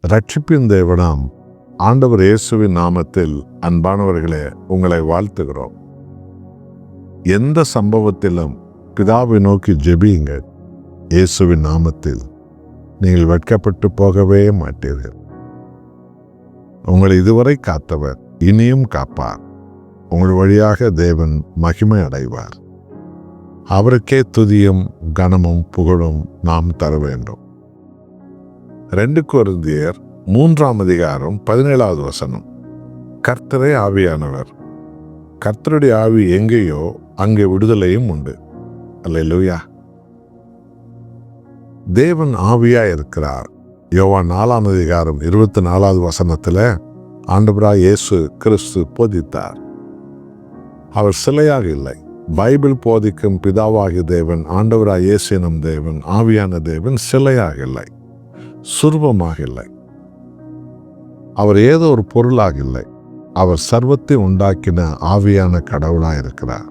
ரட்சிப்பின் தேவனாம் ஆண்டவர் இயேசுவின் நாமத்தில் அன்பானவர்களே, உங்களை வாழ்த்துகிறோம். எந்த சம்பவத்திலும் பிதாவை நோக்கி ஜெபியுங்க. இயேசுவின் நாமத்தில் நீங்கள் வெட்கப்பட்டு போகவே மாட்டீர்கள். உங்களை இதுவரை காத்தவர் இனியும் காப்பார். உங்கள் வழியாக தேவன் மகிமை அடைவார். அவருக்கே துதியும் கனமும் புகழும் நாம் தர வேண்டும். 2 கொரிந்தியர் 3:17 கர்த்தரே ஆவியானவர். கர்த்தருடைய ஆவி எங்கேயோ அங்கே விடுதலையும் உண்டு. அல்லேலூயா. தேவன் ஆவியா இருக்கிறார். யோவான் 4:24 ஆண்டவராய் இயேசு கிறிஸ்து போதித்தார். அவர் சிலையாக இல்லை. பைபிள் போதிக்கும் பிதாவாகிய தேவன், ஆண்டவராய் இயேசு எனும் தேவன், ஆவியான தேவன் சிலையாக இல்லை, சுரூபமாக இல்லை. அவர் ஏதோ ஒரு பொருளாக இல்லை. அவர் சர்வத்தை உண்டாக்கின ஆவியான கடவுளாக இருக்கிறார்.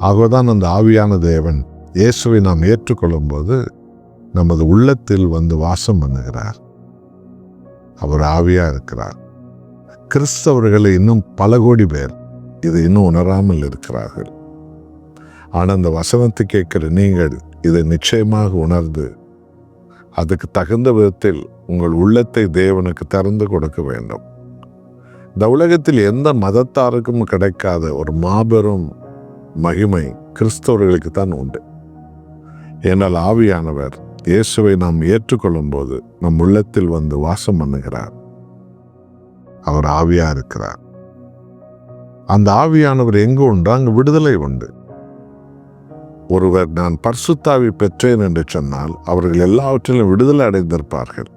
ஆகவேதான் அந்த ஆவியான தேவன் இயேசுவை நாம் ஏற்றுக்கொள்ளும் போது நமது உள்ளத்தில் வந்து வாசம் பண்ணுகிறார். அவர் ஆவியா இருக்கிறார். கிறிஸ்தவர்கள் இன்னும் பல கோடி பேர் இதை இன்னும் உணராமல் இருக்கிறார்கள். ஆனால் அந்த வசனத்தை கேட்கிற நீங்கள் இதை நிச்சயமாக உணர்ந்து அதுக்கு தகுந்த விதத்தில் உங்கள் உள்ளத்தை தேவனுக்கு திறந்து கொடுக்க வேண்டும். இந்த உலகத்தில் எந்த மதத்தாருக்கும் கிடைக்காத ஒரு மாபெரும் மகிமை கிறிஸ்தவர்களுக்கு தான் உண்டு. ஏனால் ஆவியானவர் இயேசுவை நாம் ஏற்றுக்கொள்ளும் போது நம் உள்ளத்தில் வந்து வாசம் பண்ணுகிறார். அவர் ஆவியா இருக்கிறார். அந்த ஆவியானவர் எங்கு உண்டோ அங்கு விடுதலை உண்டு. ஒருவர் நான் பரிசுத்தாவி பெற்றேன் என்று சொன்னால் அவர்கள் எல்லாவற்றிலும் விடுதலை அடைந்திருப்பார்கள்.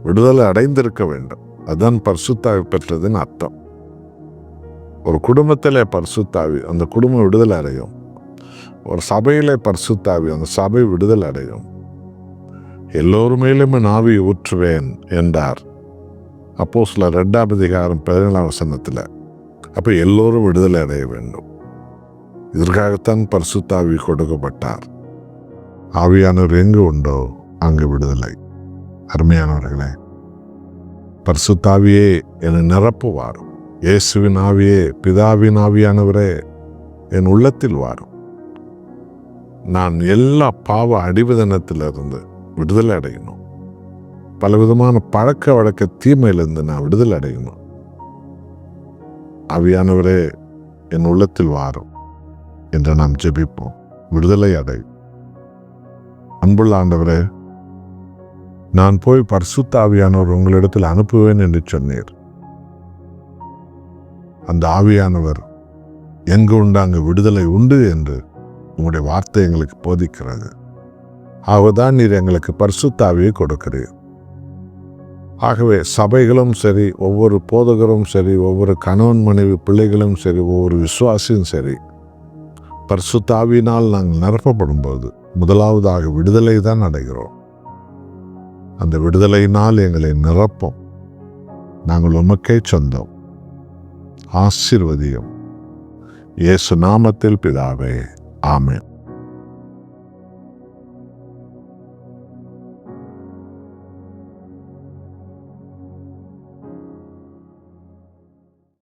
விடுதலை அடைந்திருக்க வேண்டும். அதுதான் பரிசுத்தாவி பெற்றதுன்னு அர்த்தம். ஒரு குடும்பத்திலே பரிசுத்தாவி, அந்த குடும்பம் விடுதலை அடையும். ஒரு சபையிலே பரிசுத்தாவி, அந்த சபை விடுதலை அடையும். எல்லோருமேலும் என் ஆவியை ஊற்றுவேன் என்றார் அப்போஸ்தலர் 2:17. அப்போ எல்லோரும் விடுதலை அடைய வேண்டும். இதற்காகத்தான் பரிசுத்தாவி கொடுக்கப்பட்டார். ஆவியானவர் எங்கு உண்டோ அங்கு விடுதலை. அருமையானவர்களே, பரிசுத்தாவியே என்னை நிரப்புவார். இயேசுவின் ஆவியே, பிதாவின் ஆவியானவரே என் உள்ளத்தில் வாரும். நான் எல்லா பாவ அடிவதனத்திலிருந்து விடுதலை அடையணும். பலவிதமான பழக்க வழக்க தீமையிலிருந்து நான் விடுதலை அடையணும். ஆவியானவரே என் உள்ளத்தில் வாரும் என்று நாம் ஜெபிப்போம். விடுதலை அடை. அன்புள்ள ஆண்டவரே, நான் போய் பரிசுத்த ஆவியானவர் உங்களிடத்தில் அனுப்புவேன் என்று சொன்னீர். அந்த ஆவியானவர் எங்கு உண்டு அங்கு விடுதலை உண்டு என்று உங்களுடைய வார்த்தை எங்களுக்கு போதிக்கிறது. ஆகதான் நீர் எங்களுக்கு பரிசுத்த ஆவியை கொடுக்கிறீர். ஆகவே சபைகளும் சரி, ஒவ்வொரு போதகரும் சரி, ஒவ்வொரு கணவன் மனைவி பிள்ளைகளும் சரி, ஒவ்வொரு விசுவாசியும் சரி, பரிசுத்த ஆவியினால் நாங்கள் நிரப்பப்படும் போது முதலாவதாக விடுதலை தான் அடைகிறோம். அந்த விடுதலையினால் எங்களை நிரப்பும். நாங்கள் உமக்கே சொந்தம். ஆசீர்வதியும். இயேசு நாமத்தில் பிதாவே, ஆமென்.